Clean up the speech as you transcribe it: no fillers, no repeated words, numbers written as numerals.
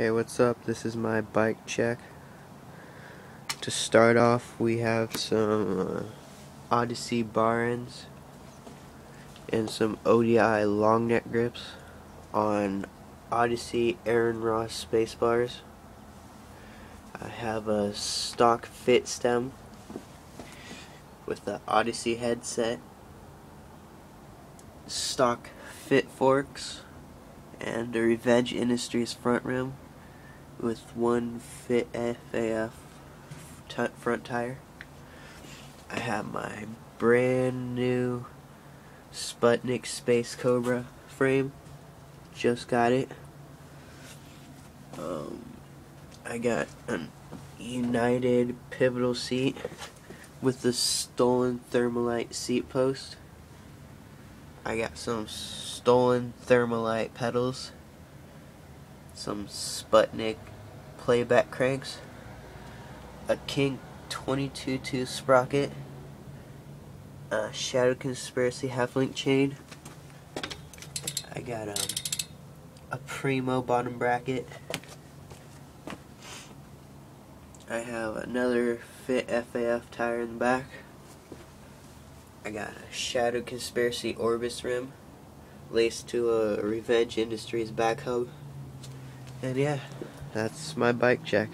Hey, what's up? This is my bike check. To start off, we have some Odyssey bar ends and some ODI long neck grips on Odyssey Aaron Ross space bars. I have a stock fit stem with the Odyssey headset, stock fit forks, and a Revenge Industries front rim with one Fit FAF front tire. I have my brand new Sputnic Space Cobra frame. Just got it. I got an United pivotal seat with the stolen Thermalite seat post. I got some stolen Thermalite pedals, some Sputnic playback cranks, a King 22-2 sprocket, a Shadow Conspiracy half-link chain. I got a Primo bottom bracket. I have another Fit FAF tire in the back. I got a Shadow Conspiracy Orbis rim laced to a Revenge Industries back hub. And yeah, that's my bike check.